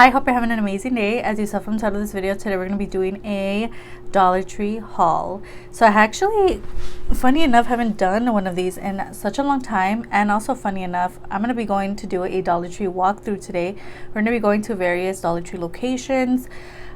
I hope you're having an amazing day. As you saw from the title of this video, today we're going to be doing a Dollar Tree haul. So I actually, funny enough, haven't done one of these in such a long time. And also funny enough, I'm going to be going to do a Dollar Tree walkthrough today. We're going to be going to various Dollar Tree locations.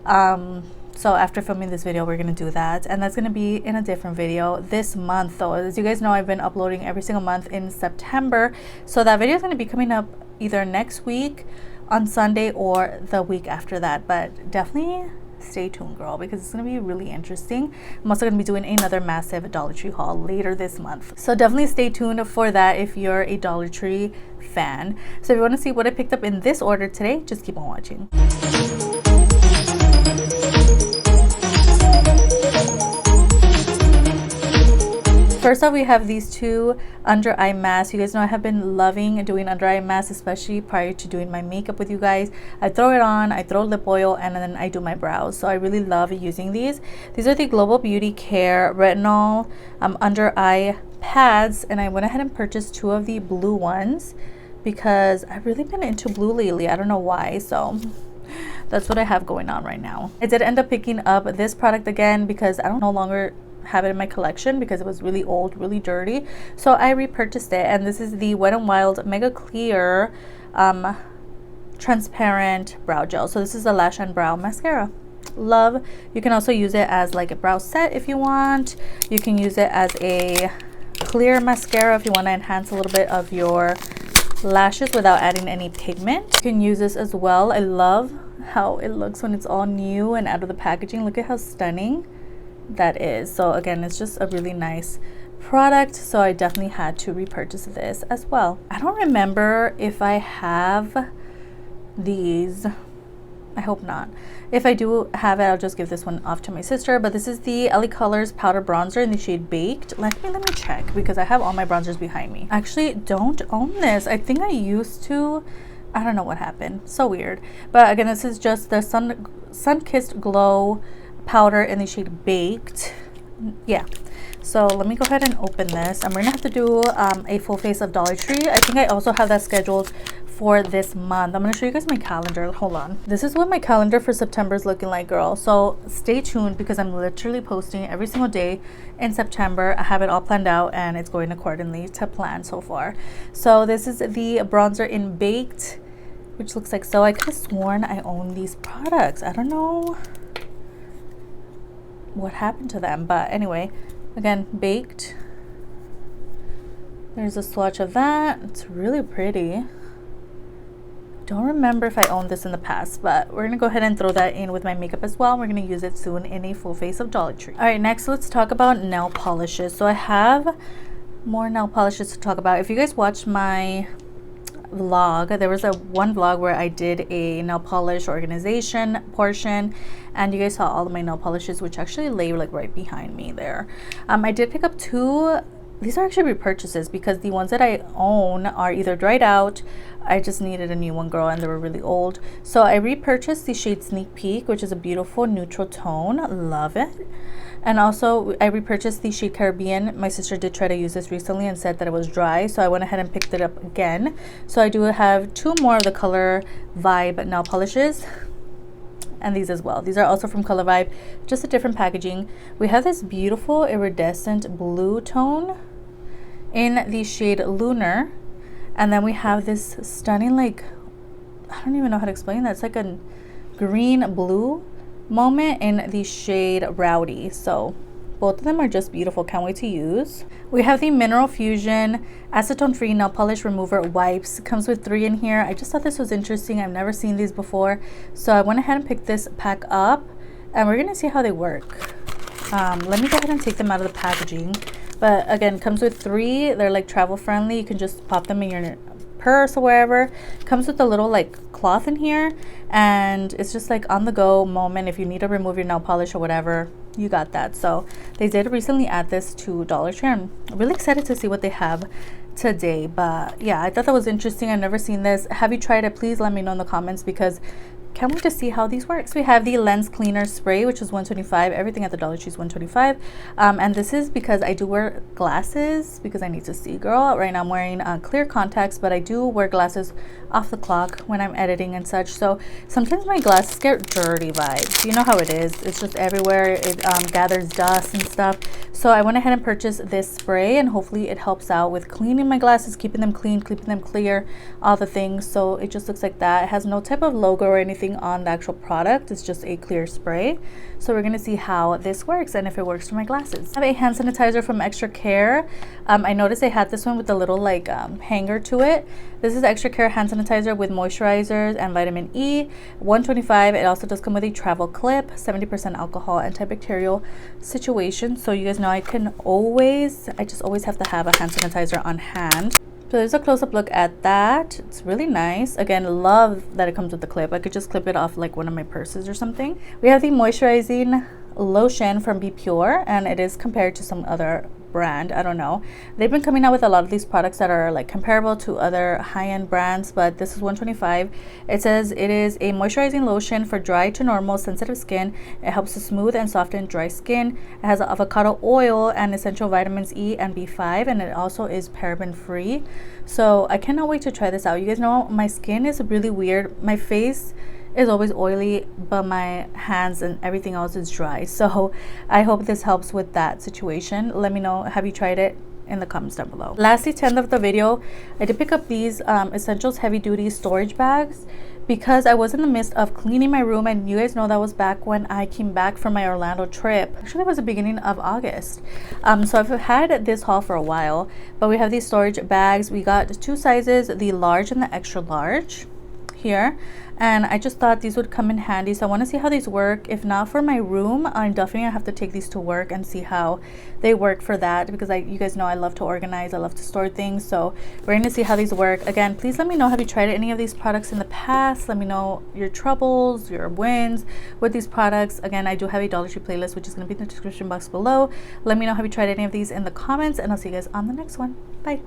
So after filming this video, we're going to do that. And that's going to be in a different video this month though. As you guys know, I've been uploading every single month in September. So that video is going to be coming up either next week on Sunday or the week after that, but definitely stay tuned, girl, because it's going to be really interesting. I'm also going to be doing another massive Dollar Tree haul later this month, so definitely stay tuned for that if you're a Dollar Tree fan. So if you want to see what I picked up in this order today, just keep on watching. First off, we have these two under eye masks. You guys know I have been loving doing under eye masks, especially prior to doing my makeup with you guys. I throw it on, I throw lip oil, and then I do my brows. So I really love using these. These are the Global Beauty Care retinol under eye pads, and I went ahead and purchased two of the blue ones because I've really been into blue lately. I don't know why, so that's what I have going on right now. I did end up picking up this product again because I don't no longer have it in my collection because it was really old, really dirty, so I repurchased it. And this is the Wet n Wild Mega Clear transparent brow gel. So this is a lash and brow mascara. Love. You can also use it as like a brow set if you want. You can use it as a clear mascara if you want to enhance a little bit of your lashes without adding any pigment. You can use this as well. I love how it looks when it's all new and out of the packaging. Look at how stunning that is. So again, it's just a really nice product, so I definitely had to repurchase this as well. I don't remember if I have these. I hope not. If I do have it, I'll just give this one off to my sister. But this is the LA Colors powder bronzer in the shade Baked. Let me check because I have all my bronzers behind me. I actually don't own this. I think I used to. I don't know what happened. So weird. But again, this is just the Sun-Kissed Glow powder in the shade Baked. Yeah, so let me go ahead and open this. I'm gonna have to do a full face of Dollar Tree. I think I also have that scheduled for this month. I'm gonna show you guys my calendar. Hold on. This is what my calendar for September is looking like, girl, so stay tuned because I'm literally posting every single day in September. I have it all planned out and it's going accordingly to plan so far. So this is the bronzer in Baked, which looks like so. I could have sworn I own these products. I don't know what happened to them, but anyway, again, Baked. There's a swatch of that. It's really pretty. Don't remember if I owned this in the past, but we're gonna go ahead and throw that in with my makeup as well. We're gonna use it soon in a full face of Dollar Tree. All right, next let's talk about nail polishes. So I have more nail polishes to talk about. If you guys watched my vlog, there was one vlog where I did a nail polish organization portion, and you guys saw all of my nail polishes, which actually lay like right behind me there. I did pick up two. These are actually repurchases because the ones that I own are either dried out. I just needed a new one, girl, and they were really old. So I repurchased the shade Sneak Peek, which is a beautiful neutral tone. Love it. And also I repurchased the shade Caribbean. My sister did try to use this recently and said that it was dry, so I went ahead and picked it up again. So I do have two more of the Color Vibe nail polishes, and these as well. These are also from Color Vibe, just a different packaging. We have this beautiful iridescent blue tone in the shade Lunar, and then we have this stunning, like, I don't even know how to explain that. It's like a green blue moment in the shade Rowdy. So both of them are just beautiful. Can't wait to use. We have the Mineral Fusion acetone free nail polish remover wipes. It comes with 3 in here. I just thought this was interesting. I've never seen these before, so I went ahead and picked this pack up, and we're gonna see how they work. Let me go ahead and take them out of the packaging. But again, comes with 3. They're like travel friendly. You can just pop them in your purse or wherever. Comes with a little like cloth in here, and it's just like on the go moment. If you need to remove your nail polish or whatever, you got that. So they did recently add this to Dollar Tree. I'm really excited to see what they have today. But yeah, I thought that was interesting. I've never seen this. Have you tried it? Please let me know in the comments because can't wait to see how these work. So we have the Lens Cleaner Spray, which is $125. Everything at the Dollar Tree is $125. And this is because I do wear glasses because I need to see, girl. Right now I'm wearing clear contacts, but I do wear glasses off the clock when I'm editing and such. So sometimes my glasses get dirty vibes. You know how it is. It's just everywhere. It gathers dust and stuff. So I went ahead and purchased this spray, and hopefully it helps out with cleaning my glasses, keeping them clean, keeping them clear, all the things. So it just looks like that. It has no type of logo or anything on the actual product. It's just a clear spray. So we're gonna see how this works and if it works for my glasses. I have a hand sanitizer from Xtra Care. I noticed they had this one with the little like hanger to it. This is Xtra Care hand sanitizer with moisturizers and vitamin E, $125. It also does come with a travel clip, 70% alcohol, antibacterial situation. So you guys know I just always have to have a hand sanitizer on hand. So there's a close-up look at that. It's really nice. Again, love that it comes with the clip. I could just clip it off like one of my purses or something. We have the moisturizing lotion from Be Pure, and it is compared to some other brand. I don't know. They've been coming out with a lot of these products that are like comparable to other high-end brands, but this is $125. It says it is a moisturizing lotion for dry to normal sensitive skin. It helps to smooth and soften dry skin. It has avocado oil and essential vitamins E and B5, and it also is paraben free. So I cannot wait to try this out. You guys know my skin is really weird. My face is always oily, but my hands and everything else is dry. So I hope this helps with that situation. Let me know, have you tried it in the comments down below. Lastly, to end of the video, I did pick up these Essentials heavy duty storage bags because I was in the midst of cleaning my room, and you guys know that was back when I came back from my Orlando trip. Actually, it was the beginning of August. So I've had this haul for a while, but we have these storage bags. We got 2 sizes, the large and the extra large here, and I just thought these would come in handy. So I want to see how these work. If not for my room, I'm definitely gonna have to take these to work and see how they work for that, because you guys know I love to organize, I love to store things. So we're gonna see how these work. Again, please let me know, have you tried any of these products in the past? Let me know your troubles, your wins with these products. Again, I do have a Dollar Tree playlist, which is gonna be in the description box below. Let me know, have you tried any of these in the comments, and I'll see you guys on the next one. Bye.